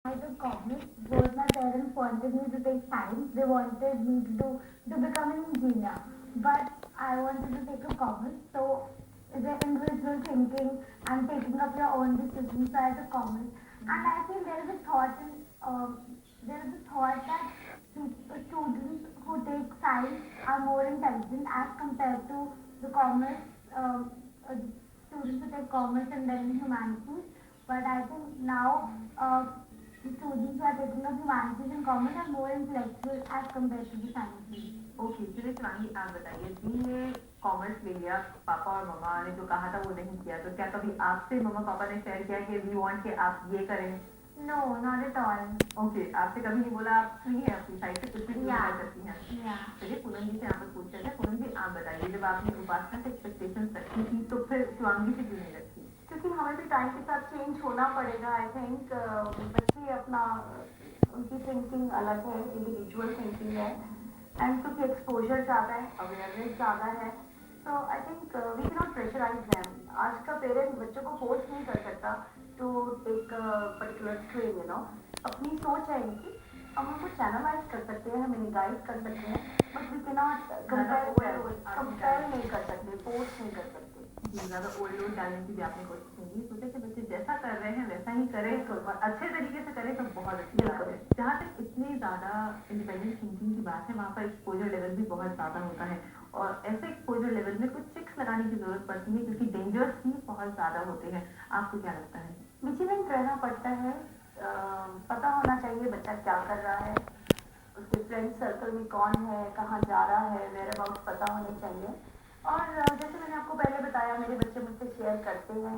I took commerce because my parents wanted me to take science. They wanted me to become an engineer. But I wanted to take a commerce. So the individual thinking and taking up your own decisions. So I took commerce. And I think there is a thought that students who take science are more intelligent as compared to the commerce uh, students who take commerce and then humanities. But I think now students who are taking up humanities and commerce are more intellectual as compared to the sciences. Okay चलिए शिवांगी आप बताइए जी ये commerce ले लिया पापा और मम्मा ने जो कहा था वो नहीं किया तो क्या कभी आपसे मम्मा पापा ने शेयर किया कि वी वांट कि आप ये करें? No, not at all. Okay आपसे कभी नहीं बोला आप फ्री हैं अपनी साइड से कुछ भी Yeah. कर सकती हैं? Yeah. चलिए पूनम जी से यहाँ पर पूछते हैं पूनम जी आप बताइए जब आपने उपासना से एक्सपेक्टेशन रखी थी तो फिर शिवांगी से क्यों नहीं रखी? क्योंकि हमें भी टाइम के साथ चेंज होना पड़ेगा। आई थिंक बच्चे अपना उनकी थिंकिंग अलग है, इंडिविजुअल थिंकिंग है एंड क्योंकि एक्सपोजर ज़्यादा है, अवेयरनेस ज़्यादा है, तो I think we can not pressurise them. आज का पेरेंट बच्चों को फोर्स नहीं कर सकता to take particular stream, you know. अपनी सोच है इनकी, हम उनको चैनलाइज कर सकते हैं, हम इन्हें गाइड कर सकते हैं, but we can not compare नहीं कर सकते, फोर्स नहीं कर सकते। ज़्यादा ओवरलोड डालने की भी आपने कोशिश नहीं की, सोचा कि बच्चे जैसा कर रहे हैं वैसा ही करें और अच्छे तरीके से करें तो बहुत अच्छी बात है। जहाँ तक इतनी ज़्यादा इंडिपेंडेंट थिंकिंग की बात है वहाँ पर एक्सपोजर लेवल भी बहुत ज़्यादा होता है और ऐसे एक्सपोजर लेवल में कुछ ट्रिक्स लगाने की ज़रूरत पड़ती है क्योंकि डेंजर्स भी बहुत ज़्यादा होते हैं। आपको क्या लगता है? विजिलेंट रहना पड़ता है, पता होना चाहिए बच्चा क्या कर रहा है, उसके फ्रेंड सर्कल में कौन है, कहाँ जा रहा है, वेयर अबाउट पता होने चाहिए। और जैसे मैंने आपको पहले बताया मेरे बच्चे मुझसे शेयर करते हैं,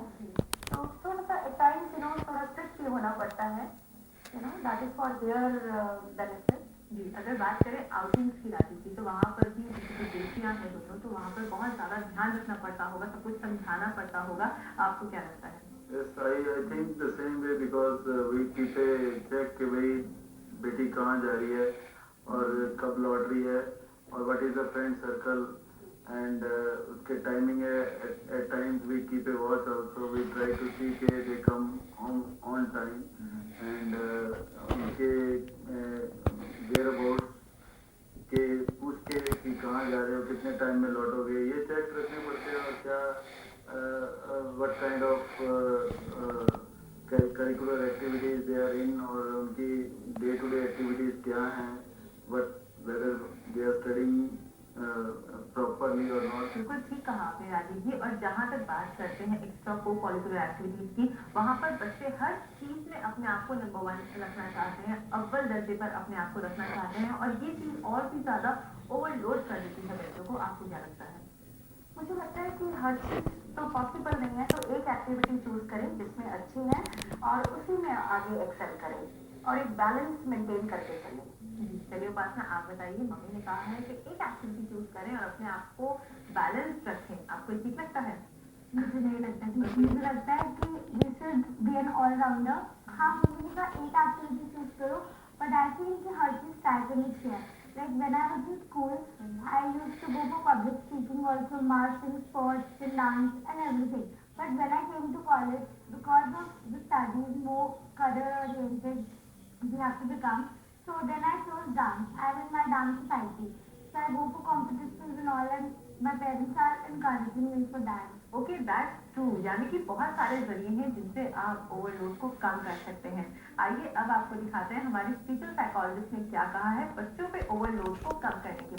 तो थोड़ा सा एट टाइम्स यू नो थोड़ा स्ट्रिक्ट भी होना पड़ता है, you know, that is for their benefit. जी अगर बात करें आउटिंग्स की राजी की तो वहाँ पर भी जो बेटियाँ हैं दोनों तो वहाँ पर बहुत ज़्यादा ध्यान रखना पड़ता होगा, सब कुछ समझाना पड़ता होगा। आपको क्या लगता है? Yes, I think the same way because we keep a check कि भाई बेटी कहाँ जा रही है और कब लौट रही है और what is the friend circle and उसके timing है at times we keep a watch also we try to see कि they come home on time and उनके whereabouts के पूछ के कि कहाँ जा रहे हो कितने टाइम में लौटोगे ये चेक रखने पड़ते हैं और क्या what kind of curricular activities they are in और उनकी day to day activities क्या हैं, whether they are studying properly or not। बिल्कुल ठीक कहा आपने राजीव जी। और जहाँ तक बात करते हैं एक्स्ट्रा को करिकुलर एक्टिविटीज की वहाँ पर बच्चे हर चीज़ में अपने आप को नंबर 1 रखना चाहते हैं, अव्वल दर्जे पर अपने आप को रखना चाहते हैं और ये चीज़ और भी ज़्यादा ओवरलोड कर देती है बच्चों को। आपको क्या लगता है? मुझे लगता है कि हर चीज़ तो पॉसिबल नहीं है, तो एक एक्टिविटी चूज करें जिसमें अच्छी है और उसी में आगे एक्सेल करें और एक बैलेंस मेंटेन करके चलें। चलिए उपासना आप बताइए, मम्मी ने कहा है कि एक एक्टिविटी चूज करें और अपने आप को बैलेंस रखें, आपको ठीक लगता है? मुझे नहीं लगता कि मुझे लगता है कि we should be an all rounder. हाँ मुझे लगा एक एक्टिविटी चूज करो बट आई थिंक कि हर चीज़ ट्राई करनी चाहिए। Like when I was in school, I used to go for public speaking also, marching, sports, and dance and everything. But when I came to college, because of the studies more career oriented we have to become, so then I chose dance. I am in my dance society. So I go for competitions and all and my parents are encouraging me for that. Okay that's true, यानी कि बहुत सारे जरिए हैं जिनसे आप overload को कम कर सकते हैं। आइए अब आपको दिखाते हैं हमारी स्पीचर साइकोलॉजिस्ट ने क्या कहा है बच्चों पे ओवरलोड को कम करने के